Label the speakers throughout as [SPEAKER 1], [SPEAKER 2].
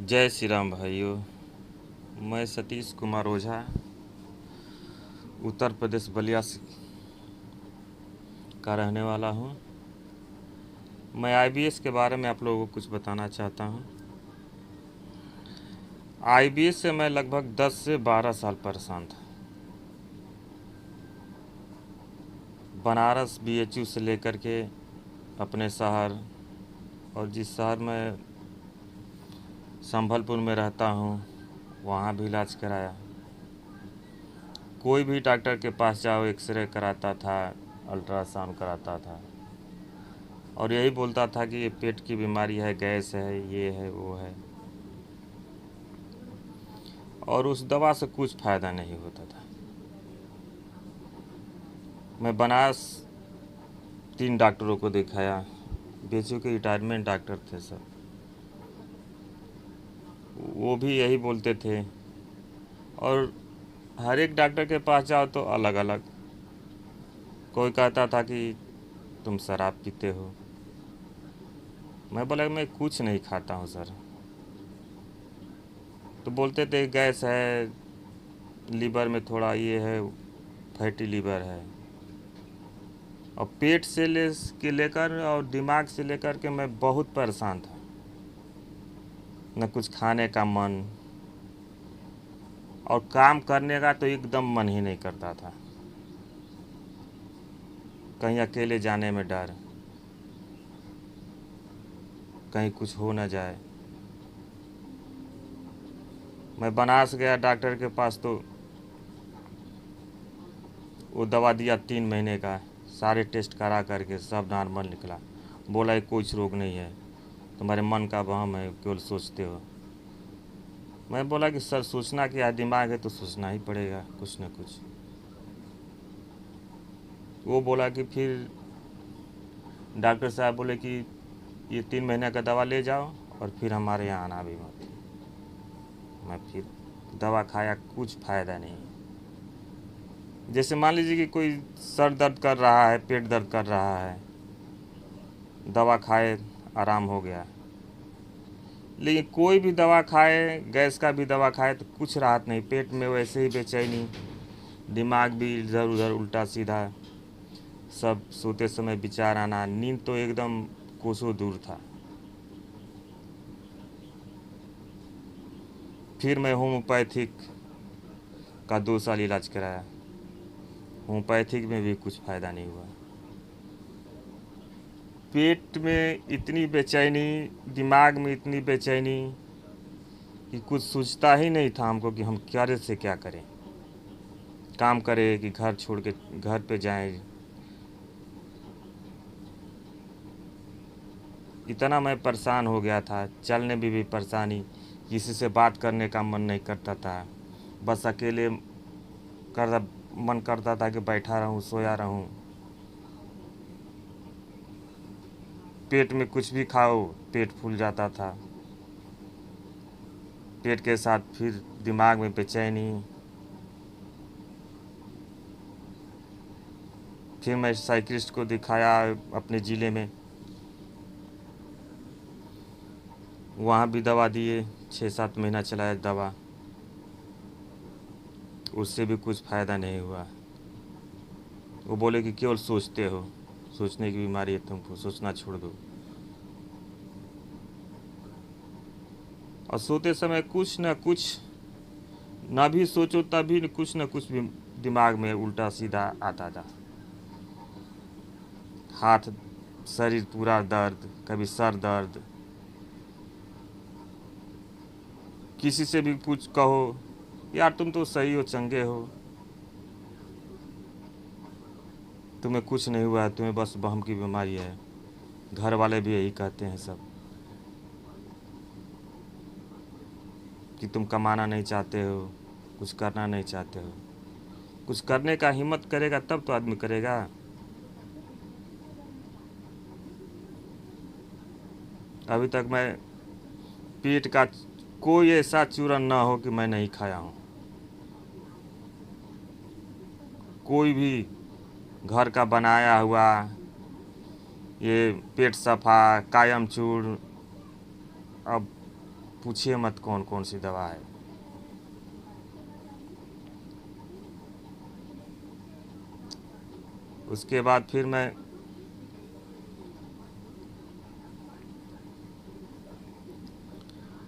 [SPEAKER 1] जय श्री राम भाइयों। मैं सतीश कुमार ओझा उत्तर प्रदेश बलिया का रहने वाला हूँ। मैं आईबीएस के बारे में आप लोगों को कुछ बताना चाहता हूँ। आईबीएस से मैं लगभग 10 से 12 साल परेशान था। बनारस बीएचयू से लेकर के अपने शहर और जिस शहर में संभलपुर में रहता हूँ वहाँ भी इलाज कराया। कोई भी डॉक्टर के पास जाओ एक्सरे कराता था, अल्ट्रासाउंड कराता था और यही बोलता था कि ये पेट की बीमारी है, गैस है, ये है, वो है, और उस दवा से कुछ फ़ायदा नहीं होता था। मैं बनारस 3 डॉक्टरों को दिखाया। बीएचयू के रिटायरमेंट डॉक्टर थे सब, वो भी यही बोलते थे। और हर एक डॉक्टर के पास जाओ तो अलग अलग। कोई कहता था कि तुम शराब पीते हो। मैं बोला मैं कुछ नहीं खाता हूँ सर। तो बोलते थे गैस है, लीवर में थोड़ा ये है, फैटी लीवर है। और पेट से लेकर और दिमाग से लेकर के मैं बहुत परेशान था। न कुछ खाने का मन और काम करने का तो एकदम मन ही नहीं करता था। कहीं अकेले जाने में डर, कहीं कुछ हो न जाए। मैं बनारस गया डॉक्टर के पास तो वो दवा दिया 3 महीने का। सारे टेस्ट करा करके सब नॉर्मल निकला। बोला ये कुछ रोग नहीं है, तुम्हारे मन का वहम है, केवल सोचते हो। मैं बोला कि सर सोचना क्या है, दिमाग है तो सोचना ही पड़ेगा कुछ न कुछ। वो बोला कि फिर डॉक्टर साहब बोले कि ये 3 महीने का दवा ले जाओ और फिर हमारे यहाँ आना भी मत। मैं फिर दवा खाया, कुछ फ़ायदा नहीं। जैसे मान लीजिए कि कोई सर दर्द कर रहा है, पेट दर्द कर रहा है, दवा खाए आराम हो गया। लेकिन कोई भी दवा खाए, गैस का भी दवा खाए तो कुछ राहत नहीं। पेट में वैसे ही बेचैनी, दिमाग भी इधर उधर उल्टा सीधा, सब सोते समय विचार आना, नींद तो एकदम कोसों दूर था। फिर मैं होम्योपैथिक का 2 साल इलाज कराया। होम्योपैथिक में भी कुछ फ़ायदा नहीं हुआ। पेट में इतनी बेचैनी, दिमाग में इतनी बेचैनी कि कुछ सूझता ही नहीं था हमको कि हम क्या से क्या करें। काम करें कि घर छोड़ के घर पे जाएं। इतना मैं परेशान हो गया था, चलने में भी परेशानी, किसी से बात करने का मन नहीं करता था। बस अकेले मन करता था कि बैठा रहूं, सोया रहूं। पेट में कुछ भी खाओ पेट फूल जाता था। पेट के साथ फिर दिमाग में बेचैनी। फिर मैं साइकिलिस्ट को दिखाया अपने ज़िले में, वहाँ भी दवा दिए। 6-7 महीना चलाया दवा, उससे भी कुछ फ़ायदा नहीं हुआ। वो बोले कि केवल सोचते हो, सोचने की बीमारी है तुमको, सोचना छोड़ दो। और सोते समय कुछ न कुछ, ना भी सोचो तभी कुछ न कुछ भी दिमाग में उल्टा सीधा आता था। हाथ, शरीर पूरा दर्द, कभी सर दर्द। किसी से भी कुछ कहो, यार तुम तो सही हो, चंगे हो, तुम्हें कुछ नहीं हुआ है, तुम्हें बस वहम की बीमारी है। घर वाले भी यही कहते हैं सब कि तुम कमाना नहीं चाहते हो, कुछ करना नहीं चाहते हो। कुछ करने का हिम्मत करेगा तब तो आदमी करेगा। अभी तक मैं पेट का कोई ऐसा चूरन ना हो कि मैं नहीं खाया हूँ। कोई भी घर का बनाया हुआ, ये पेट सफ़ा, कायम चूर्ण, अब पूछिए मत कौन कौन सी दवा है। उसके बाद फिर मैं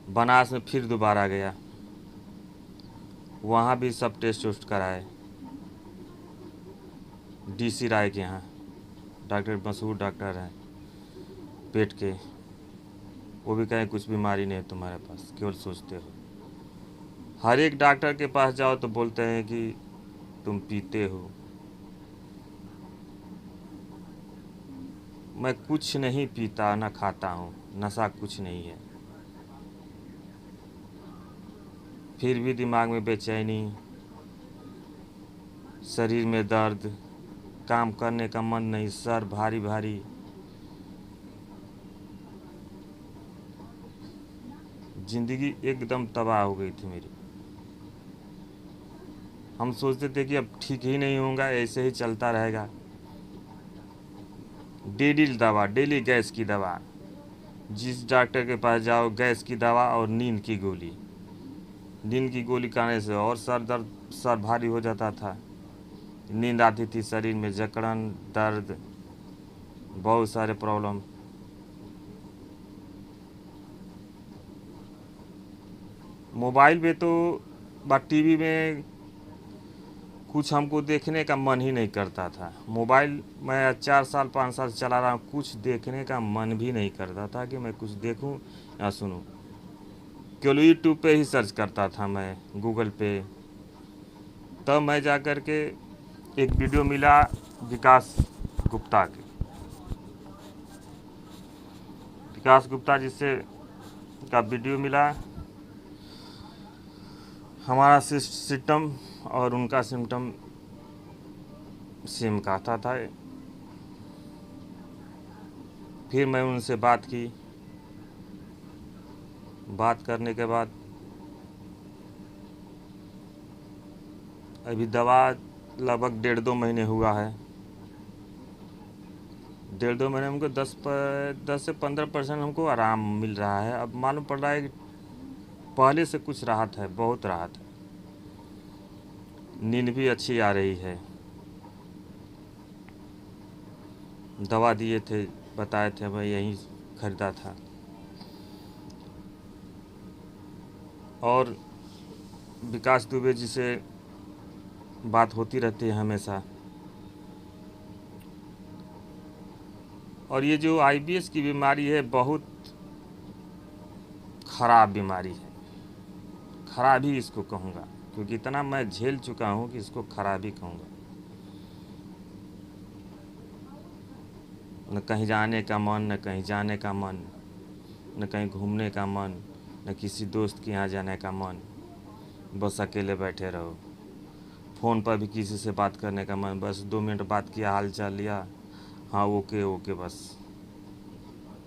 [SPEAKER 1] बनारस में फिर दोबारा गया, वहाँ भी सब टेस्ट वेस्ट कराए, डीसी राय के यहाँ, डॉक्टर मशहूर डॉक्टर हैं पेट के। वो भी कहें कुछ बीमारी नहीं है तुम्हारे पास, केवल सोचते हो। हर एक डॉक्टर के पास जाओ तो बोलते हैं कि तुम पीते हो। मैं कुछ नहीं पीता न खाता हूँ, नशा कुछ नहीं है। फिर भी दिमाग में बेचैनी, शरीर में दर्द, काम करने का मन नहीं, सर भारी भारी। जिंदगी एकदम तबाह हो गई थी मेरी। हम सोचते थे कि अब ठीक ही नहीं होगा, ऐसे ही चलता रहेगा। डेली दवा, डेली गैस की दवा, जिस डॉक्टर के पास जाओ गैस की दवा और नींद की गोली। नींद की गोली खाने से और सर दर्द, सर भारी हो जाता था, नींद आती थी, शरीर में जकड़न, दर्द, बहुत सारे प्रॉब्लम। मोबाइल पे तो टीवी में कुछ हमको देखने का मन ही नहीं करता था। मोबाइल मैं 4 साल 5 साल चला रहा हूँ, कुछ देखने का मन भी नहीं करता था कि मैं कुछ देखूं या सुनूं। केवल यूट्यूब पे ही सर्च करता था मैं, गूगल पे। तब मैं जा कर के एक वीडियो मिला विकास गुप्ता के, विकास गुप्ता जिससे का वीडियो मिला। हमारा सिस्टम और उनका सिम्टम सेम कहता था। फिर मैं उनसे बात की, बात करने के बाद अभी दवा लगभग 1.5-2 महीने हुआ है। 1.5-2 महीने हमको 10 से 15% हमको आराम मिल रहा है। अब मालूम पड़ रहा है कि पहले से कुछ राहत है, बहुत राहत है। नींद भी अच्छी आ रही है। दवा दिए थे, बताए थे, मैं यहीं खरीदा था। और विकास दुबे जी से बात होती रहती है हमेशा। और ये जो IBS की बीमारी है, बहुत ख़राब बीमारी है। ख़राब ही इसको कहूँगा, क्योंकि इतना मैं झेल चुका हूँ कि इसको ख़राब ही कहूँगा। न कहीं जाने का मन, न कहीं जाने का मन, न कहीं घूमने का मन, न किसी दोस्त के यहाँ जाने का मन। बस अकेले बैठे रहो। फ़ोन पर भी किसी से बात करने का मन, बस 2 मिनट बात किया, हाल चाल लिया, हाँ ओके ओके, बस।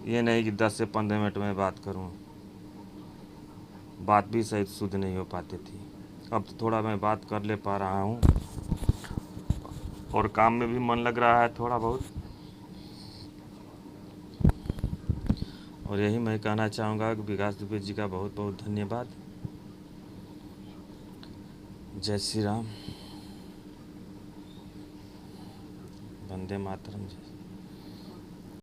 [SPEAKER 1] ये नहीं कि 10 से 15 मिनट में बात करूं। बात भी सही शुद्ध नहीं हो पाती थी। अब तो थोड़ा मैं बात कर ले पा रहा हूँ और काम में भी मन लग रहा है थोड़ा बहुत। और यही मैं कहना चाहूँगा कि विकास दुबे जी का बहुत बहुत धन्यवाद। जय श्री राम, वंदे मातरम।